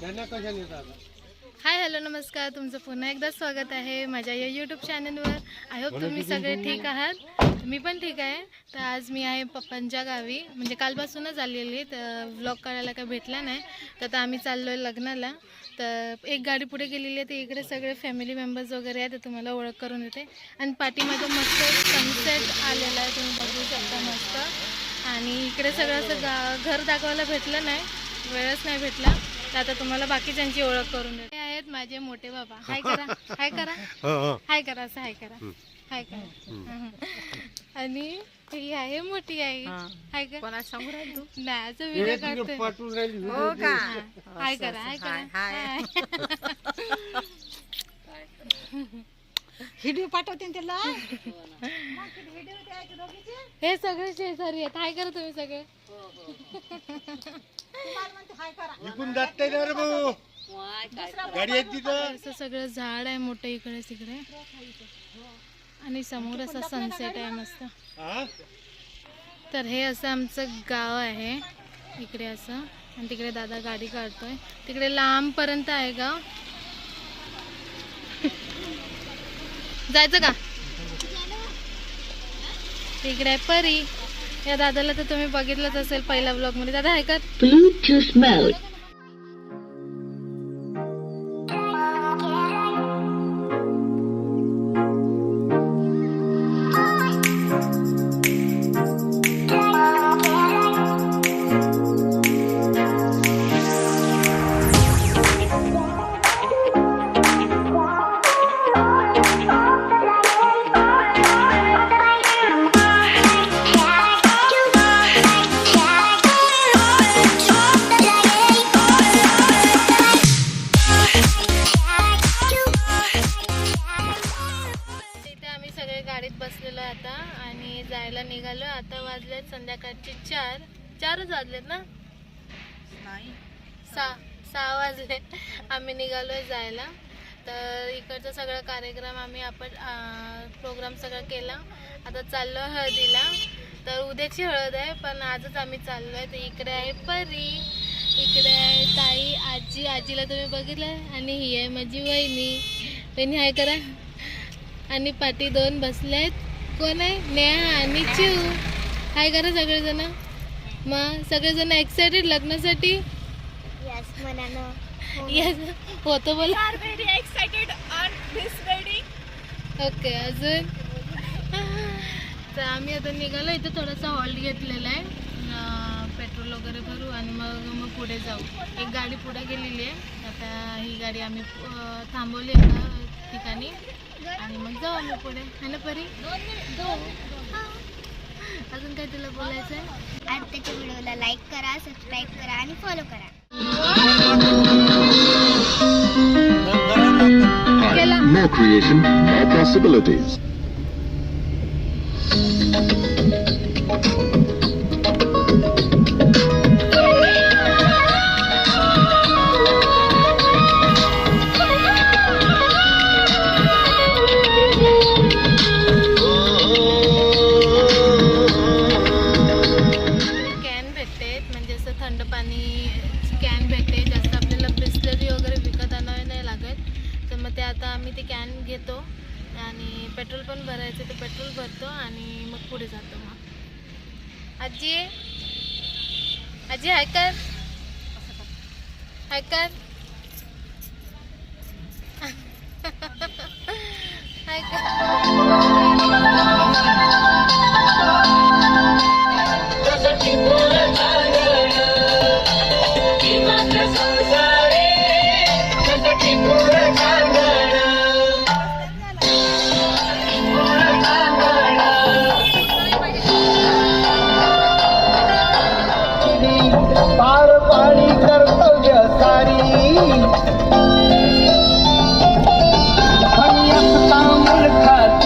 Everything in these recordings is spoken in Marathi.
हाय हॅलो नमस्कार, तुमचं पुन्हा एकदा स्वागत आहे माझ्या या यूट्यूब चॅनलवर. आय होप तुम्ही सगळे ठीक आहात. मी पण ठीक आहे. तर आज मी आहे पप्पांच्या गावी, म्हणजे कालपासूनच आलेली, तर व्लॉग करायला काही भेटला नाही. तर आता आम्ही चाललो आहे लग्नाला. तर एक गाडी पुढे गेलेली आहे, तर इकडे सगळे फॅमिली मेंबर्स वगैरे आहेत. तर तुम्हाला ओळख करून देते. आणि पाठीमागं मस्त सनसेट आलेला आहे, तुम्ही बघू शकता मस्त. आणि इकडे सगळं असं घर दाखवायला भेटलं नाही, वेळच नाही भेटला. तर आता तुम्हाला बाकीच्यांची ओळख करून देते. आहेत माझे मोठे बाबा. हाय करा, हाय करा, हाय करा, असं हाय करा, हाय करा. आणि ही आहे मोठी आई. हाय करा. कोणा सांगू राहील तू? नाही, असं व्हिडिओ काढते. हो का? हाय करा, हाय करा, हाय. व्हिडिओ पाठवते त्याला. हे सगळे शेजारी आहेत. हाय करा तुम्ही सगळे. असं सगळं झाड आहे मोठं इकडे तिकडे, आणि समोर असा सनसेट आहे मस्त. तर हे असं आमचं गाव आहे इकडे असं. आणि तिकडे दादा गाडी काढतोय, तिकडे लांब पर्यंत आहे गाव. जायचं का? तिकडे आहे परी. या दादाला तर तुम्ही बघितलंच असेल पहिल्या ब्लॉग मध्ये. दादा आहे का? Bluetooth mode. गाडीत बसलेलो आता आणि जायला निघालो. आता वाजलेत संध्याकाळचे 4 वाजलेत ना? नाही, 6 वाजले. आम्ही निघालोय जायला. तर इकडचा सगळा कार्यक्रम आपण प्रोग्राम सगळा केला. आता चाललो हळदीला. तर उद्याची हळद आहे, पण आजच आम्ही चाललोय. तर इकडे आहे परी, इकडे आहे ताई, आजीला तुम्ही बघितलं. आणि ही आहे माझी वहिनी. हाय करा. आणि पाठी 2 बसलेत. कोण आहे? नेहा आणि चिऊ. हाय करा सगळेजण. मग सगळेजण एक्साइटेड लग्नासाठी? यस होतो बोला. ओके, अजून? तर आम्ही आता निघालो. इथं थोडासा हॉल्ट घेतलेला आहे, पेट्रोल वगैरे भरू आणि मग पुढे जाऊ. एक गाडी पुढे गेलेली आहे. आता ही गाडी आम्ही थांबवली एका ठिकाणी आणि मग जाऊ आम्ही पुढे. है ना परी? अजून काय तुला बोलायचं आहे? आजच्या व्हिडिओला लाईक करा, सबस्क्राईब करा आणि फॉलो करा. No creation, no possibilities. थंड पाणी कॅन भेटते. जास्त आपल्याला बिस्लरी वगैरे विकत आणावे नाही लागत. तर मग ते आता आम्ही ते कॅन घेतो आणि पेट्रोल पण भरायचं, ते पेट्रोल भरतो आणि मग पुढे जातो. मग आजी हाय कर, हाय कर, हाय कर. पार पाणी कर्तव्य सारी मुलखात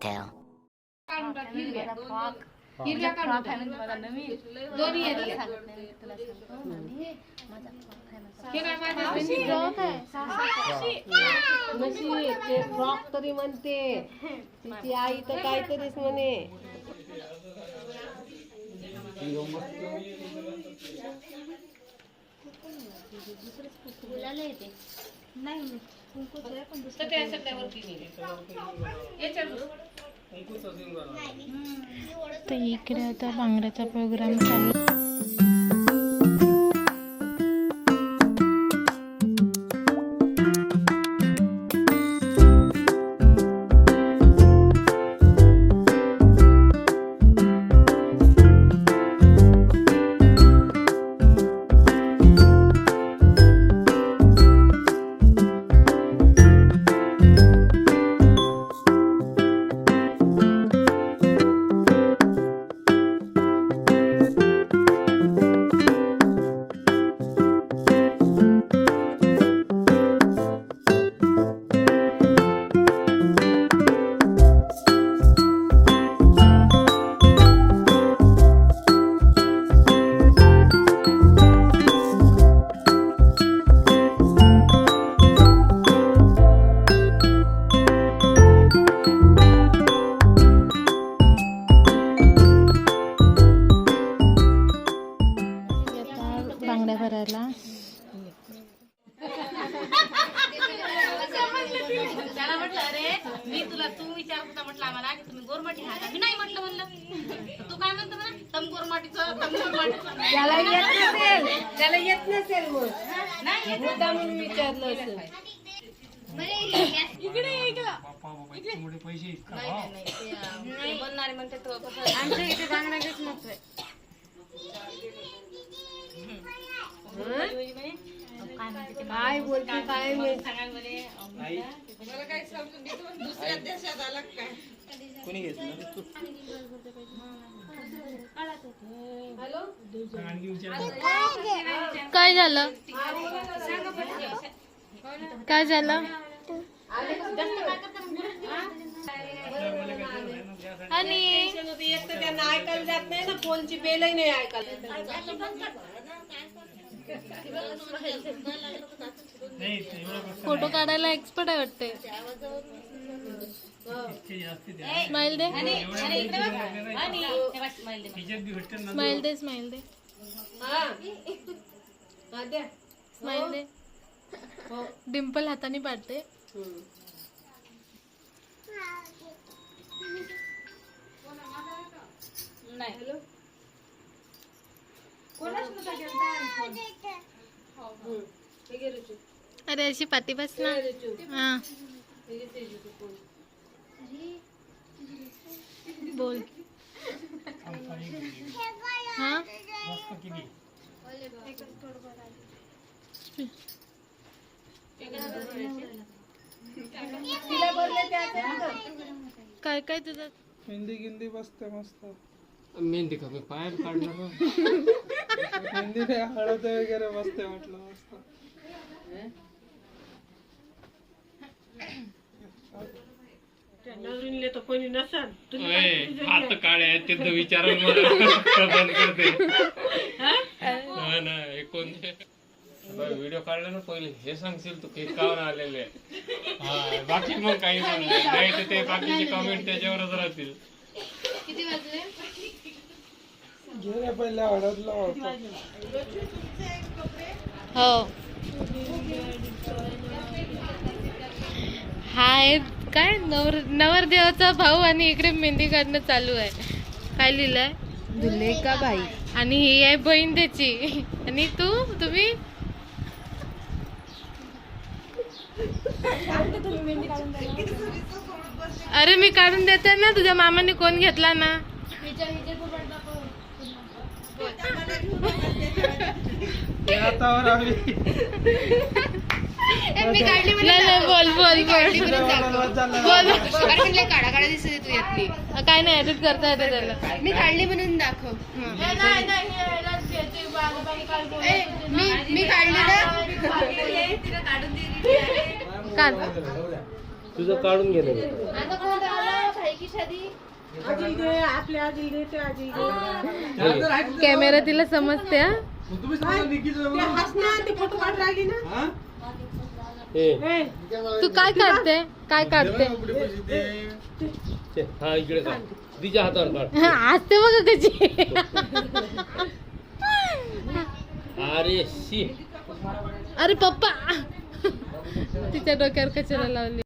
later. ते फ्रॉक तरी म्हणते तिची आई तर काहीतरीच म्हणे. तर इकडे आता भांगड्याचा प्रोग्राम चालू. बांगड्या भरायला त्याला म्हटलं अरे मी तुला तू विचारत होता म्हटलं आम्हाला की तुम्ही गोरमाटी हाता मी नाही म्हणलं तू काय म्हणतो म्हणा तम गोरमाटीचं त्याला येत नसेल मग नाही म्हणून विचारलं असेल. बोलणारे म्हणते तो आमच्या इथे बांगड्या घेत नसतोय. काय बोलते काय माहित. काय झालं काय झालं आणि एक तर त्यांना ऐकायला जात नाही ना, फोनची बेलही नाही ऐकायला. फोटो काढायला एक्सपर्ट आहे वाटते. स्माइल दे स्माइल दे स्माइल दे स्माइल दे. डिंपल हाताने पाडते. अरे अशी पाती बस ना. हा बोल. हा काय काय तुझं मेहंदी गिंदी बसते मस्त. मेहंदी का मी पायात काढणार मेहंदी नाही, हळद वगैरे बसते म्हटलं मस्त. नवरीनले तर कोणी नसल. हात काळे ते तर विचारून मला बंद करते. हा ना हे कोणते व्हिडिओ काढला ना पहिले हे सांगशील तू केक कावर आलेले. हा बाकी मग काही नाही तर ते बाकीचे कमेंट त्याच्यावरच राहतील. किती वाजले? गेल्या पहिले हळद लावतो. हो हाय काय नवरदेवाचा भाऊ आणि इकडे मेहंदी काढणं चालू आहे. काय लिहिलंय? दुलेका बाई. आणि ही आहे बहीण त्याची. आणि तुम्ही अरे मी काढून देते ना. तुझ्या मामाने कोण घेतला ना. हातावर आली. मी काढली बोल बोल बोल. काय नाही एडिट करता येते त्याला. मी काढली म्हणून दाखव. मी काढली तुझं काढून गेलं. कॅमेरा तिला समजते हा? तू काय काढते काय काढते हा इकडे का तिच्या हातावर काढ. हसते बघा कशी अरे शी अरे पप्पा तिच्या डोक्यावर कशाला लावली